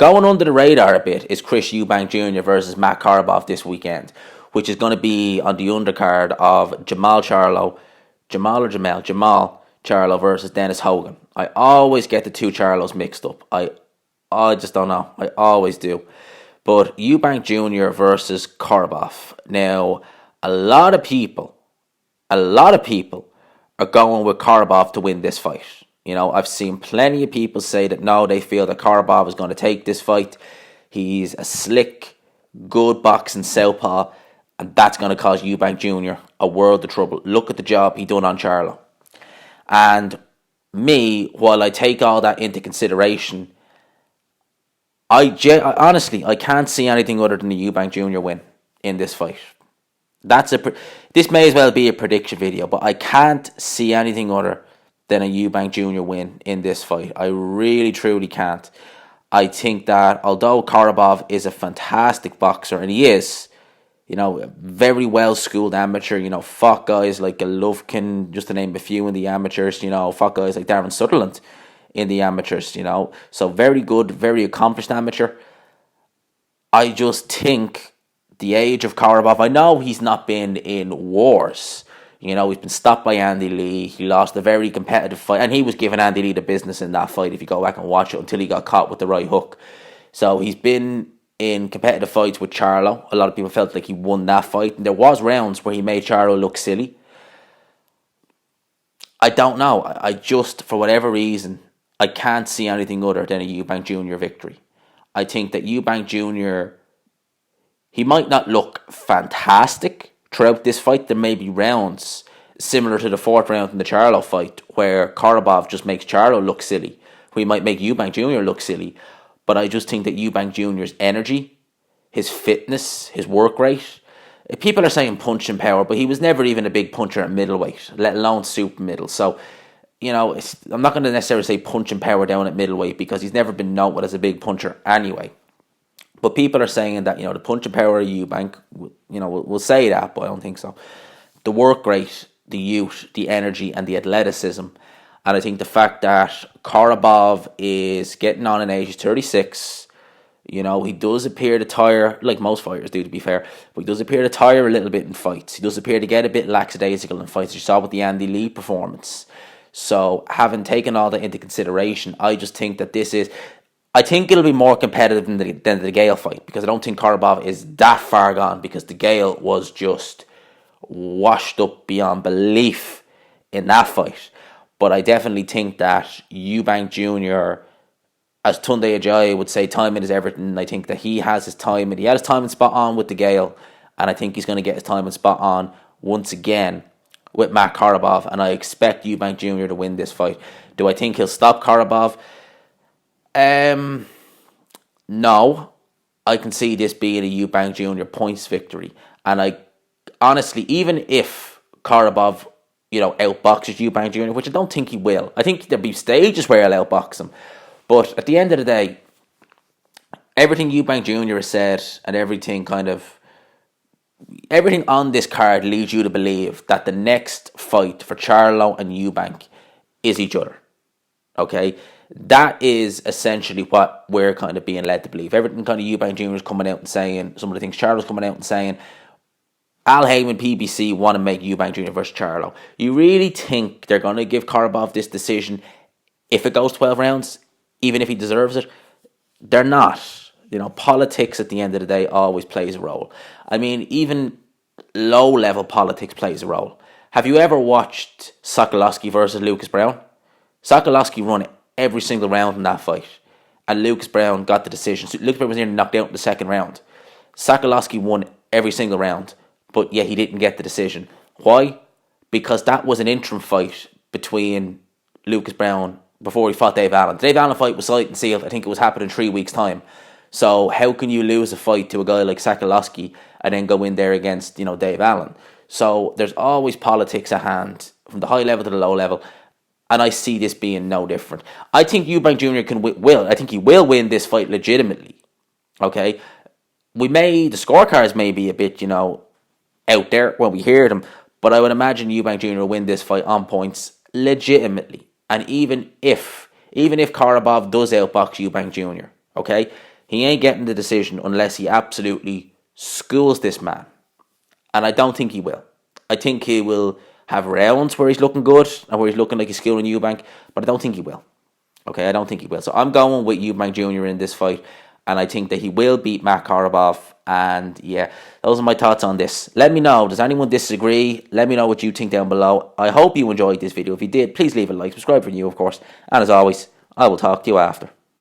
Going under the radar a bit is Chris Eubank Jr. versus Matt Korobov this weekend, which is going to be on the undercard of Jamal Charlo versus Dennis Hogan. I always get the two Charlos mixed up. I just don't know. I always do. But Eubank Jr. versus Korobov. Now, a lot of people are going with Korobov to win this fight. You know, I've seen plenty of people say that no, they feel that Korobov is going to take this fight. He's a slick, good boxing southpaw, and that's going to cause Eubank Jr. a world of trouble. Look at the job he done on Charlo. And me, while I take all that into consideration, honestly, I can't see anything other than the Eubank Jr. win in this fight. This may as well be a prediction video, but I can't see anything other than a Eubank Jr. win in this fight. I really, truly can't. I think that although Korobov is a fantastic boxer, and he is, you know, very well-schooled amateur, you know, fought guys like Golovkin, just to name a few in the amateurs, you know, fought guys like Darren Sutherland in the amateurs, you know. So very good, very accomplished amateur. I just think the age of Korobov, I know he's not been in wars. You know, he's been stopped by Andy Lee. He lost a very competitive fight, and he was giving Andy Lee the business in that fight, if you go back and watch it, until he got caught with the right hook. So he's been in competitive fights with Charlo. A lot of people felt like he won that fight, and there was rounds where he made Charlo look silly. I don't know. I just, for whatever reason, I can't see anything other than a Eubank Jr. victory. I think that Eubank Jr., he might not look fantastic throughout this fight. There may be rounds similar to the fourth round in the Charlo fight where Korobov just makes Charlo look silly, where he might make Eubank Jr. look silly. But I just think that Eubank Jr.'s energy, his fitness, his work rate, people are saying punching power, but he was never even a big puncher at middleweight, let alone super middle. So, you know, I'm not going to necessarily say punching power down at middleweight because he's never been noted as a big puncher anyway. But people are saying that, you know, the punching power of Eubank, you know, we'll say that, but I don't think so. The work rate, the youth, the energy, and the athleticism. And I think the fact that Korobov is getting on in age, he's 36. You know, he does appear to tire, like most fighters do, to be fair, but he does appear to tire a little bit in fights. He does appear to get a bit lackadaisical in fights. You saw with the Andy Lee performance. So, having taken all that into consideration, I just think that I think it'll be more competitive than the Gale fight, because I don't think Korobov is that far gone, because the Gale was just washed up beyond belief in that fight. But I definitely think that Eubank Jr., as Tunde Ajayi would say, timing is everything. I think that he has his time, and he had his time and spot on with the Gale, and I think he's going to get his time and spot on once again with Matt Korobov, and I expect Eubank Jr. to win this fight. Do I think he'll stop Korobov? No. I can see this being a Eubank Jr. points victory. And I honestly, even if Korobov, you know, outboxes Eubank Jr., which I don't think he will. I think there'll be stages where he'll outbox him. But at the end of the day, everything Eubank Jr. has said and everything on this card leads you to believe that the next fight for Charlo and Eubank is each other. Okay? That is essentially what we're kind of being led to believe. Everything kind of Eubank Jr. is coming out and saying, some of the things Charlo's coming out and saying, Al Heyman, PBC want to make Eubank Jr. versus Charlo. You really think they're going to give Korobov this decision if it goes 12 rounds, even if he deserves it? They're not. You know, politics at the end of the day always plays a role. I mean, even low-level politics plays a role. Have you ever watched Sokolowski versus Lucas Brown? Sokolowski won every single round in that fight, and Lucas Brown got the decision. So Lucas Brown was nearly knocked out in the second round. Sokolowski won every single round, but yet he didn't get the decision. Why? Because that was an interim fight between Lucas Brown before he fought Dave Allen. The Dave Allen fight was signed and sealed. I think it was happening in 3 weeks' time. So how can you lose a fight to a guy like Sokolowski and then go in there against, you know, Dave Allen? So there's always politics at hand from the high level to the low level. And I see this being no different. I think Eubank Jr. I think he will win this fight legitimately. Okay? The scorecards may be a bit, you know, out there when we hear them, but I would imagine Eubank Jr. will win this fight on points legitimately. And even if Korobov does outbox Eubank Jr., okay, He ain't getting the decision unless he absolutely schools this man. And I don't think he will. I think he will have rounds where he's looking good and where he's looking like he's schooling Eubank, but I don't think he will. Okay, I don't think he will. So I'm going with Eubank Jr. in this fight, and I think that he will beat Matt Korobov. And yeah, those are my thoughts on this. Let me know, does anyone disagree? Let me know what you think down below. I hope you enjoyed this video. If you did, please leave a like, subscribe for new, of course. And as always, I will talk to you after.